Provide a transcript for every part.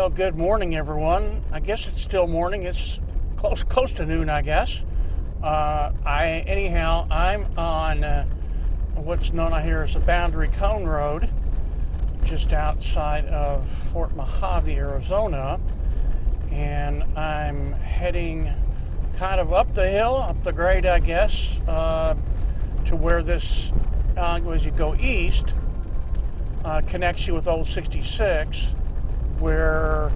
Well, good morning, everyone. I guess it's still morning. It's close to noon, I guess. I'm on what's known out here as the Boundary Cone Road, just outside of Fort Mojave, Arizona, and I'm heading kind of up the hill, up the grade, I guess, to where this, as you go east, connects you with Old 66, where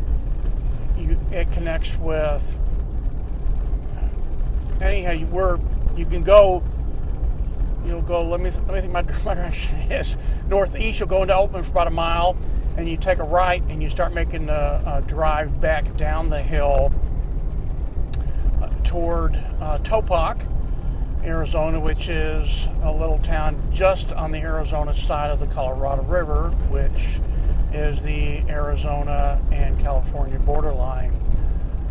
it connects with, anyhow, you can go, you'll go, let me think my direction is northeast. You'll go into Oatman for about a mile, and you take a right, and you start making a drive back down the hill toward Topak, Arizona, which is a little town just on the Arizona side of the Colorado River, which is the Arizona and California borderline.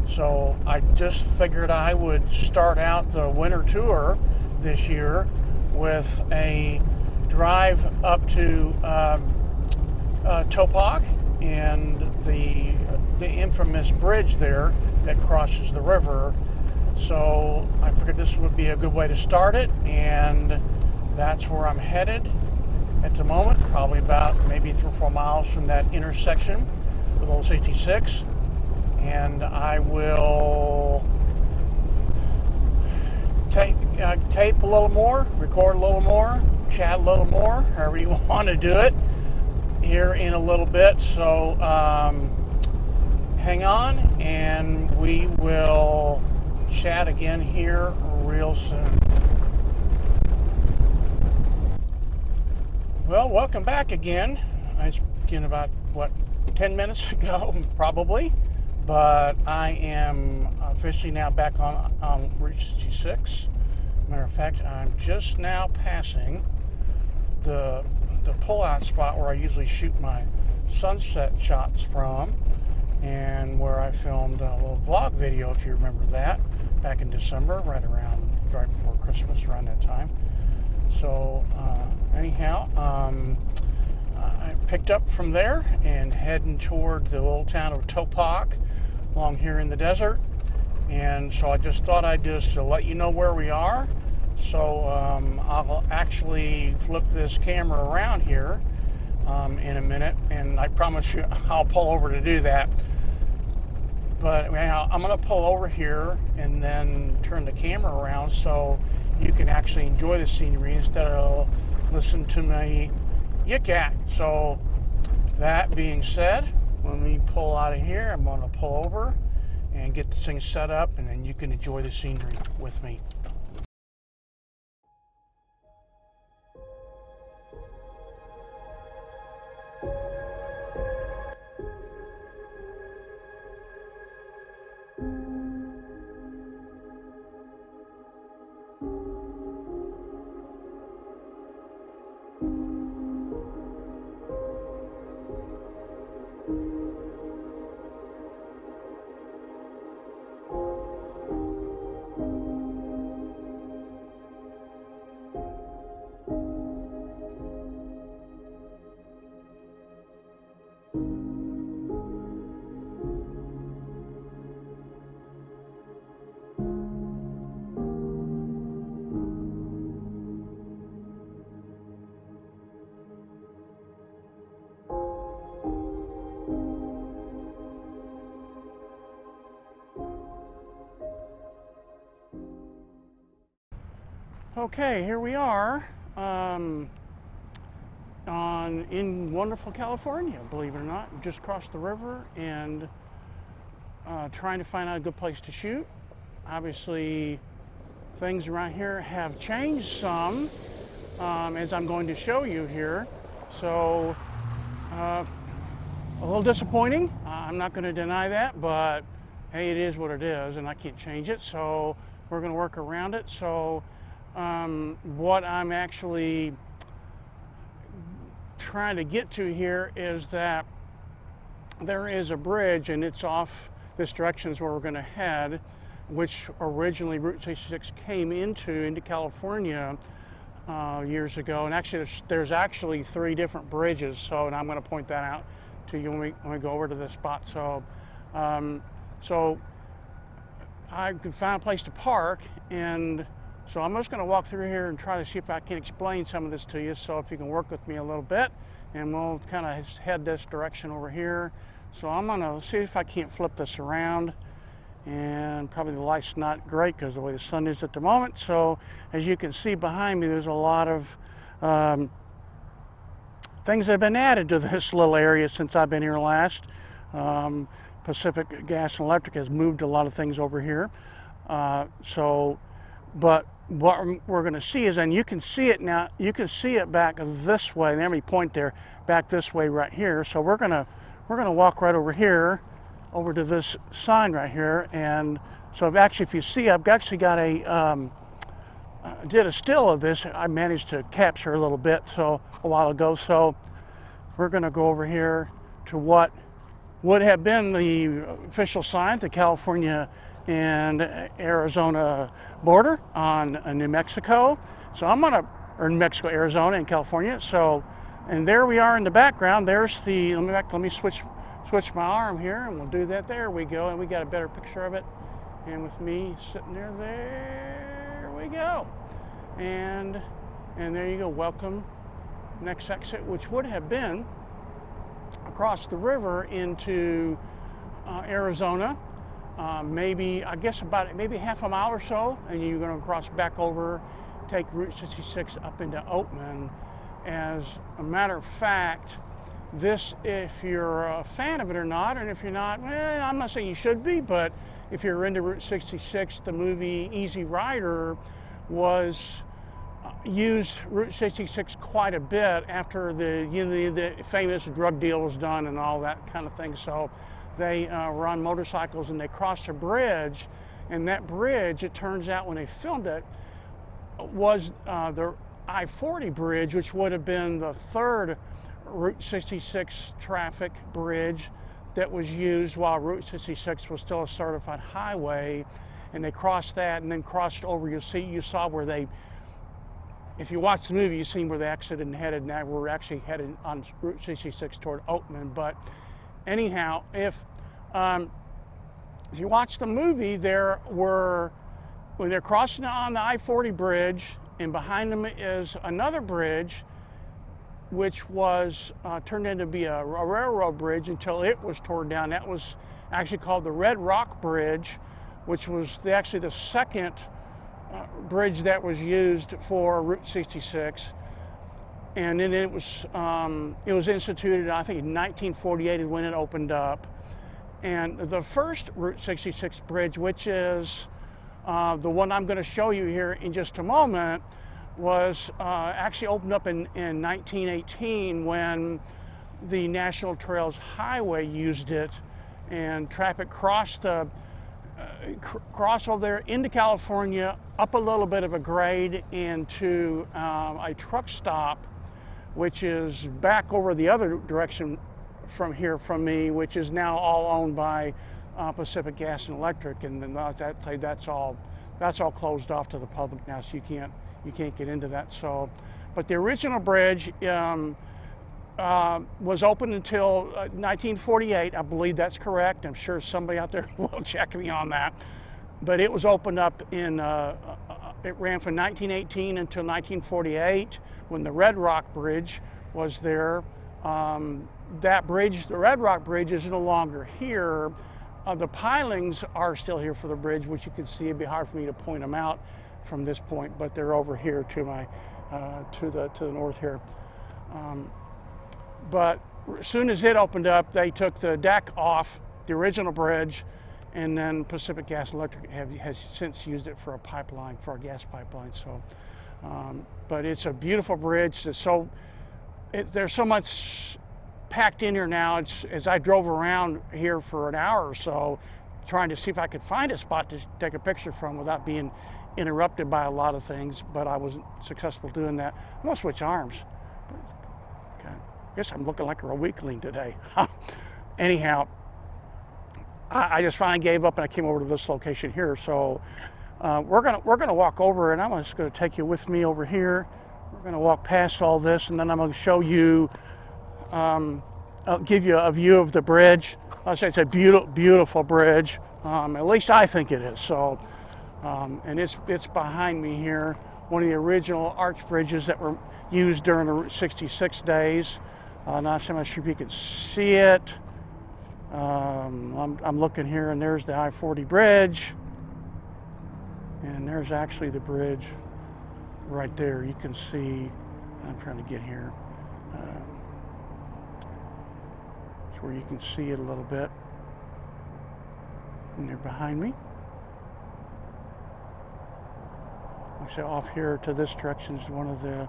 So I just figured I would start out the winter tour this year with a drive up to Topak and the infamous bridge there that crosses the river. So I figured this would be a good way to start it, and that's where I'm headed at the moment, probably about maybe 3 or 4 miles from that intersection with Old 66. And I will tape a little more, record a little more, chat a little more, however you want to do it, here in a little bit. So hang on, and we will chat again here real soon. Well, welcome back again. I began about, 10 minutes ago, probably. But I am officially now back on Route 66. Matter of fact, I'm just now passing the pull-out spot where I usually shoot my sunset shots from, and where I filmed a little vlog video, if you remember that, back in December, right before Christmas, around that time. So anyhow, I picked up from there and heading toward the little town of Topak along here in the desert. And so I just thought I'd just let you know where we are. So I'll actually flip this camera around here in a minute, and I promise you I'll pull over to do that. But anyhow, I'm going to pull over here and then turn the camera around so you can actually enjoy the scenery instead of listen to me yik yak. So that being said, when we pull out of here, I'm going to pull over and get this thing set up, and then you can enjoy the scenery with me. Okay, here we are in wonderful California, believe it or not. We just crossed the river and trying to find out a good place to shoot. Obviously, things around here have changed some, as I'm going to show you here. So, a little disappointing. I'm not going to deny that, but hey, it is what it is, and I can't change it. So we're going to work around it. So what I'm actually trying to get to here is that there is a bridge, and it's off this direction is where we're going to head, which originally Route 66 came into California years ago. And actually there's actually 3 different bridges, so, and I'm going to point that out to you when we go over to this spot. So, so I could find a place to park, and so I'm just going to walk through here and try to see if I can explain some of this to you. So if you can work with me a little bit, and we'll kind of head this direction over here. So I'm going to see if I can't flip this around, and probably the light's not great because of the way the sun is at the moment. So as you can see behind me, there's a lot of things that have been added to this little area since I've been here last. Pacific Gas and Electric has moved a lot of things over here. But what we're going to see is, and you can see it now, you can see it back this way. Let me point there, back this way right here. So we're gonna walk right over here, over to this sign right here. And so if you see, I've actually got did a still of this. I managed to capture a little bit a while ago. So we're going to go over here to what would have been the official sign, the California and Arizona border on New Mexico. So or New Mexico, Arizona, and California. So, and there we are in the background. There's the, let me switch my arm here, and we'll do that. There we go, and we got a better picture of it. And with me sitting there we go. And there you go, welcome. Next exit, which would have been across the river into Arizona. Maybe, I guess maybe half a mile or so, and you're going to cross back over, take Route 66 up into Oatman. As a matter of fact, this, if you're a fan of it or not, and if you're not, well, I'm not saying you should be, but if you're into Route 66, the movie Easy Rider used Route 66 quite a bit after the famous drug deal was done and all that kind of thing. So they were on motorcycles and they crossed a bridge, and that bridge, it turns out when they filmed it, was the I-40 bridge, which would have been the third Route 66 traffic bridge that was used while Route 66 was still a certified highway. And they crossed that and then crossed over. You saw where they, if you watch the movie, you've seen where they exited and headed. Now we're actually headed on Route 66 toward Oatman. But anyhow, if you watch the movie, when they're crossing on the I-40 bridge, and behind them is another bridge, which was turned into be a railroad bridge until it was torn down. That was actually called the Red Rock Bridge, which was actually the second bridge that was used for Route 66. And then it was instituted, I think, in 1948 is when it opened up. And the first Route 66 bridge, which is the one I'm going to show you here in just a moment, was actually opened up in 1918 when the National Trails Highway used it, and traffic crossed over there into California, up a little bit of a grade into a truck stop, which is back over the other direction from here from me, which is now all owned by Pacific Gas and Electric, and then that's all closed off to the public now, so you can't get into that. So, but the original bridge was open until 1948. I believe that's correct. I'm sure somebody out there will check me on that. But it was opened up it ran from 1918 until 1948 when the Red Rock Bridge was there. That bridge, the Red Rock Bridge, is no longer here. The pilings are still here for the bridge, which you can see. It'd be hard for me to point them out from this point, but they're over here to the north here. But as soon as it opened up, they took the deck off the original bridge, and then Pacific Gas and Electric has since used it for a gas pipeline. So, but it's a beautiful bridge. There's so much packed in here now. As I drove around here for an hour or so, trying to see if I could find a spot to take a picture from without being interrupted by a lot of things, but I wasn't successful doing that. I'm gonna switch arms. Okay. I guess I'm looking like a weakling today. Anyhow, I just finally gave up and I came over to this location here. So we're gonna walk over, and I'm just gonna take you with me over here. We're gonna walk past all this, and then I'm gonna show you I'll give you a view of the bridge. I'll say it's a beautiful bridge. At least I think it is. So, and it's behind me here. One of the original arch bridges that were used during the 66 days. Not so much sure if you can see it. I'm looking here, and there's the I-40 bridge, and there's actually the bridge right there. You can see. I'm trying to get here. It's where you can see it a little bit. And they're behind me. Like I say, off here to this direction is one of the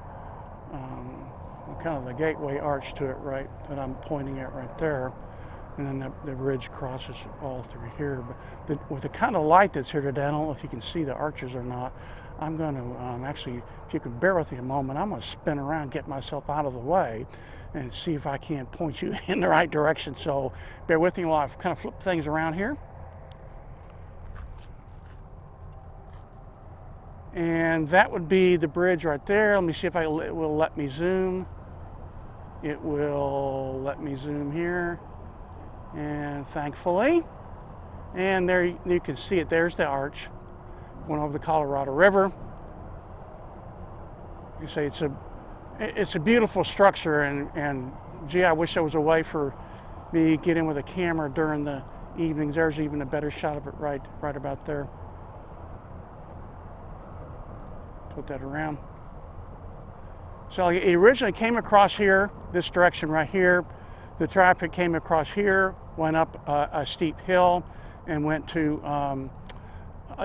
kind of the gateway arch to it, right, that I'm pointing at right there. And then the bridge crosses all through here. But with the kind of light that's here today, I don't know if you can see the arches or not. I'm going to actually, if you can bear with me a moment, I'm going to spin around, get myself out of the way, and see if I can point you in the right direction. So bear with me while I kind of flip things around here. And that would be the bridge right there. Let me see if it will let me zoom. It will let me zoom here. And thankfully, and there you can see it. There's the arch going over the Colorado River. You say it's a beautiful structure, and gee, I wish there was a way for me to get in with a camera during the evenings. There's even a better shot of it right about there. Put that around. So it originally came across here, this direction right here. The traffic came across here, went up a steep hill, and went to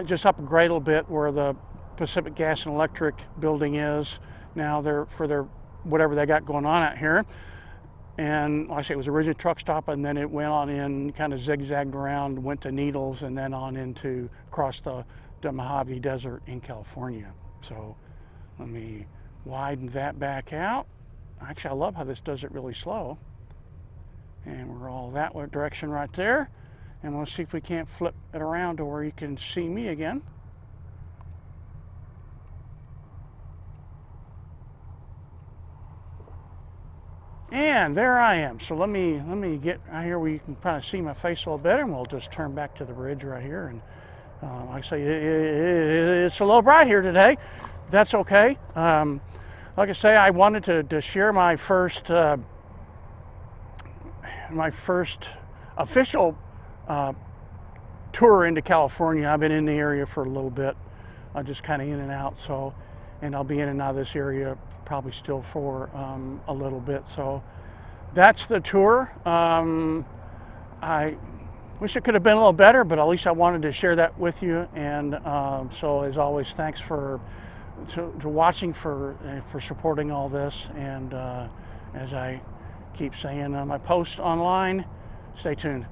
just up a grade a little bit where the Pacific Gas and Electric building is. Now for their whatever they got going on out here. And like I say, it was originally a truck stop, and then it went on in, kind of zigzagged around, went to Needles, and then on into across the Mojave Desert in California. So let me widen that back out. Actually, I love how this does it really slow. And we're all that direction right there. And we'll see if we can't flip it around to where you can see me again. And there I am. So let me get out here where you can kind of see my face a little better, and we'll just turn back to the bridge right here. And like I say, it's a little bright here today. That's okay. Like I say, I wanted to share my first official tour into California. I've been in the area for a little bit, just kind of in and out. So, and I'll be in and out of this area probably still for a little bit. So that's the tour. I wish it could have been a little better, but at least I wanted to share that with you. And so as always, thanks to watching, for supporting all this. And as I keep saying on my post online, stay tuned.